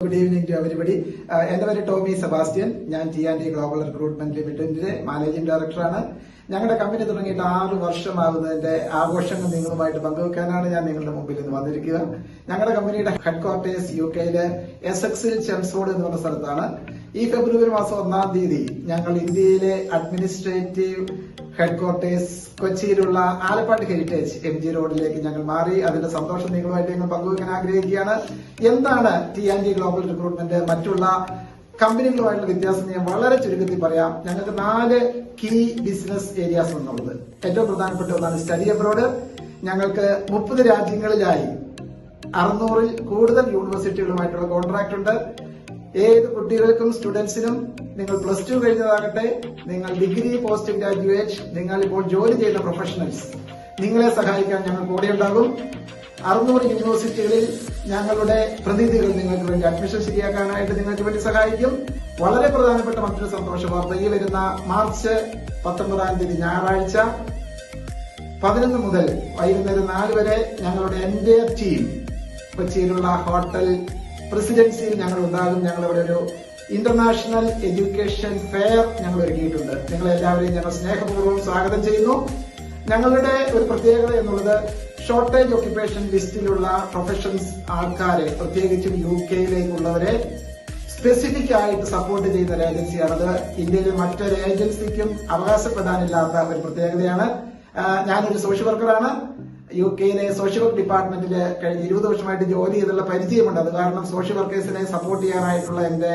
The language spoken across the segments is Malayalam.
Good evening to everybody. എന്റെ പേര് ടോമി സെബാസ്റ്റ്യൻ. ഞാൻ ടി&ടി ഗ്ലോബൽ റിക്രൂട്ട്മെന്റ് ലിമിറ്റഡിന്റെ മാനേജിംഗ് ഡയറക്ടറാണ്. ഞങ്ങളുടെ കമ്പനി തുടങ്ങിയിട്ട് 6 വർഷമാകുന്നതിന്റെ ആഘോഷങ്ങൾ നിങ്ങളുമായിട്ട് പങ്കുവെക്കാനാണ് ഞാൻ നിങ്ങളുടെ മുമ്പിൽ ഇന്ന് വന്നിരിക്കുക. ഞങ്ങളുടെ കമ്പനിയുടെ ഹെഡ്ക്വാർട്ടേഴ്സ് UK എസെക്സിൽ ചെംസ്ഫോർഡ് എന്ന് പറഞ്ഞ സ്ഥലത്താണ്. ഈ ഫെബ്രുവരി മാസം 1-ാം തീയതി ഞങ്ങൾ ഇന്ത്യയിലെ അഡ്മിനിസ്ട്രേറ്റീവ് ഹെഡ്ക്വാർട്ടേഴ്സ് കൊച്ചിയിലുള്ള ആലപ്പാട് ഹെറിറ്റേജ് MG റോഡിലേക്ക് ഞങ്ങൾ മാറി. അതിന്റെ സന്തോഷം നിങ്ങളുമായിട്ട് ഞങ്ങൾ പങ്കുവെക്കാൻ ആഗ്രഹിക്കുകയാണ്. എന്താണ് ടി&ടി ഗ്ലോബൽ റിക്രൂട്ട്മെന്റ് മറ്റുള്ള കമ്പനികളുമായിട്ടുള്ള വ്യത്യാസം ഞാൻ വളരെ ചുരുക്കത്തിൽ പറയാം. ഞങ്ങൾക്ക് 4 കീ ബിസിനസ് ഏരിയാസ് എന്നുള്ളത്. ഏറ്റവും പ്രധാനപ്പെട്ട ഒന്നാണ് സ്റ്റഡി അബ്രോഡ്. ഞങ്ങൾക്ക് 30 രാജ്യങ്ങളിലായി 600-ൽ കൂടുതൽ യൂണിവേഴ്സിറ്റികളുമായിട്ടുള്ള കോൺട്രാക്ട് ഉണ്ട്. ഏത് കുട്ടികൾക്കും സ്റ്റുഡൻസിനും, നിങ്ങൾ +2 കഴിഞ്ഞതാകട്ടെ, നിങ്ങൾ ഡിഗ്രി, പോസ്റ്റ് ഗ്രാജുവേറ്റ്, നിങ്ങൾ ഇപ്പോൾ ജോലി ചെയ്യുന്ന പ്രൊഫഷണൽസ്, നിങ്ങളെ സഹായിക്കാൻ ഞങ്ങൾ കൂടെയുണ്ടാകും. 600 യൂണിവേഴ്സിറ്റികളിൽ ഞങ്ങളുടെ പ്രതിനിധികൾ നിങ്ങൾക്ക് വേണ്ടി അഡ്മിഷൻ ശരിയാക്കാനായിട്ട് നിങ്ങൾക്ക് വേണ്ടി സഹായിക്കും. വളരെ പ്രധാനപ്പെട്ട മറ്റൊരു സന്തോഷ വാർത്ത, ഈ വരുന്ന മാർച്ച് 19-ാം തീയതി ഞായറാഴ്ച 11 മുതൽ വൈകുന്നേരം 4 വരെ ഞങ്ങളുടെ എൻ്റെ ടീം കൊച്ചിയിലുള്ള ഹോട്ടൽ പ്രസിഡൻസിയിൽ ഞങ്ങൾ ഉണ്ടാകും. ഞങ്ങളിവിടെ ഒരു ഇന്റർനാഷണൽ എഡ്യൂക്കേഷൻ ഫെയർ ഞങ്ങൾ ഒരുക്കിയിട്ടുണ്ട്. നിങ്ങളെല്ലാവരെയും ഞങ്ങൾ സ്നേഹപൂർവ്വം സ്വാഗതം ചെയ്യുന്നു. ഞങ്ങളുടെ ഒരു പ്രത്യേകത എന്നുള്ളത്, ഷോർട്ടേജ് ഓക്യുപ്പേഷൻ ലിസ്റ്റിലുള്ള പ്രൊഫഷൻസ് ആൾക്കാരെ, പ്രത്യേകിച്ചും UK-യിലേക്കുള്ളവരെ സ്പെസിഫിക് ആയിട്ട് സപ്പോർട്ട് ചെയ്യുന്ന ഒരു ഏജൻസിയാണത്. ഇന്ത്യയിലെ മറ്റൊരു ഏജൻസിക്കും അവകാശപ്പെടാനില്ലാത്ത ഒരു പ്രത്യേകതയാണ്. ഞാനൊരു സോഷ്യൽ വർക്കറാണ്. UK-യിലെ സോഷ്യൽ വർക്ക് ഡിപ്പാർട്ട്മെന്റിൽ കഴിഞ്ഞ 20 വർഷമായിട്ട് ജോലി ചെയ്തുള്ള പരിചയമുണ്ട്. അത് കാരണം സോഷ്യൽ വർക്കേഴ്സിനെ സപ്പോർട്ട് ചെയ്യാനായിട്ടുള്ള എന്റെ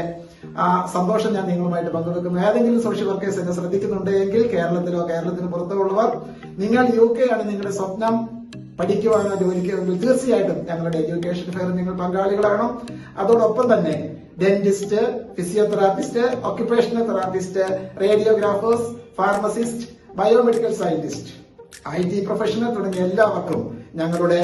സന്തോഷം ഞാൻ നിങ്ങളുമായിട്ട് പങ്കുവെക്കുന്നു. ഏതെങ്കിലും സോഷ്യൽ വർക്കേഴ്സ് എന്നെ ശ്രദ്ധിക്കുന്നുണ്ടെങ്കിൽ, കേരളത്തിലോ കേരളത്തിന് പുറത്തോ ഉള്ളവർ, നിങ്ങൾ UK ആണ് നിങ്ങളുടെ സ്വപ്നം, പഠിക്കുവാനോ ജോലിക്കുമെങ്കിൽ തീർച്ചയായിട്ടും ഞങ്ങളുടെ എഡ്യൂക്കേഷൻ ഫെയർ നിങ്ങൾ പങ്കാളികളാകണം. അതോടൊപ്പം തന്നെ dentist, physiotherapist, occupational therapist, radiographers, pharmacist, biomedical scientist, IT professional തുടങ്ങിയ എല്ലാവർക്കും ഞങ്ങളുടെ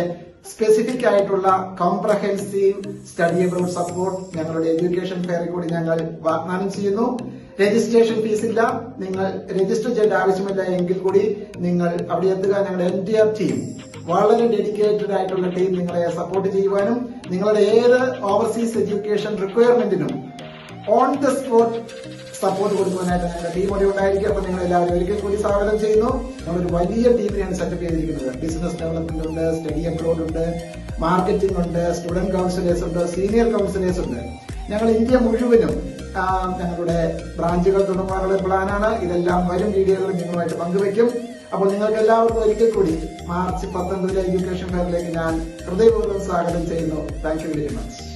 സ്പെസിഫിക് ആയിട്ടുള്ള കോംപ്രഹെൻസീവ് സ്റ്റഡി അബ്രോഡ് സപ്പോർട്ട് ഞങ്ങളുടെ എഡ്യൂക്കേഷൻ ഫെയറിൽ കൂടി ഞങ്ങൾ വാഗ്ദാനം ചെയ്യുന്നു. രജിസ്ട്രേഷൻ ഫീസ് ഇല്ല. നിങ്ങൾ രജിസ്റ്റർ ചെയ്യേണ്ട ആവശ്യമില്ല എങ്കിൽ കൂടി നിങ്ങൾ അവിടെ എത്തുക. ഞങ്ങളുടെ NTR ടീം, വളരെ ഡെഡിക്കേറ്റഡ് ആയിട്ടുള്ള ടീം, നിങ്ങളെ സപ്പോർട്ട് ചെയ്യുവാനും നിങ്ങളുടെ ഏത് ഓവർസീസ് എഡ്യൂക്കേഷൻ റിക്വയർമെന്റിനും ഓൺ ദ സ്പോട്ട് സപ്പോർട്ട് കൊടുക്കുവാനായിട്ട് ഞങ്ങളുടെ ടീം അവിടെ ഉണ്ടായിരിക്കും. അപ്പൊ നിങ്ങൾ എല്ലാവരും ഒരിക്കൽ കൂടി സ്വാഗതം ചെയ്യുന്നു. നമ്മളൊരു വലിയ ടീമിനെയാണ് സെറ്റപ്പ് ചെയ്തിരിക്കുന്നത്. ബിസിനസ് ഡെവലപ്മെന്റ് ഉണ്ട്, സ്റ്റഡി അബ്രോഡ് ഉണ്ട്, മാർക്കറ്റിംഗ് ഉണ്ട്, സ്റ്റുഡന്റ് കൗൺസിലേഴ്സ് ഉണ്ട്, സീനിയർ കൗൺസിലേഴ്സ് ഉണ്ട്. ഞങ്ങൾ ഇന്ത്യ മുഴുവനും ഞങ്ങളുടെ ബ്രാഞ്ചുകൾ തുടങ്ങാനുള്ള പ്ലാനാണ്. ഇതെല്ലാം വരും വീഡിയോകളിൽ നിങ്ങളുമായിട്ട് പങ്കുവെക്കും. അപ്പോൾ നിങ്ങൾക്ക് എല്ലാവർക്കും ഒരിക്കൽ കൂടി മാർച്ച് 19 എഡ്യൂക്കേഷൻ ഫെയറിലേക്ക് ഞാൻ ഹൃദയപൂർവ്വം സ്വാഗതം ചെയ്യുന്നു. Thank you very much.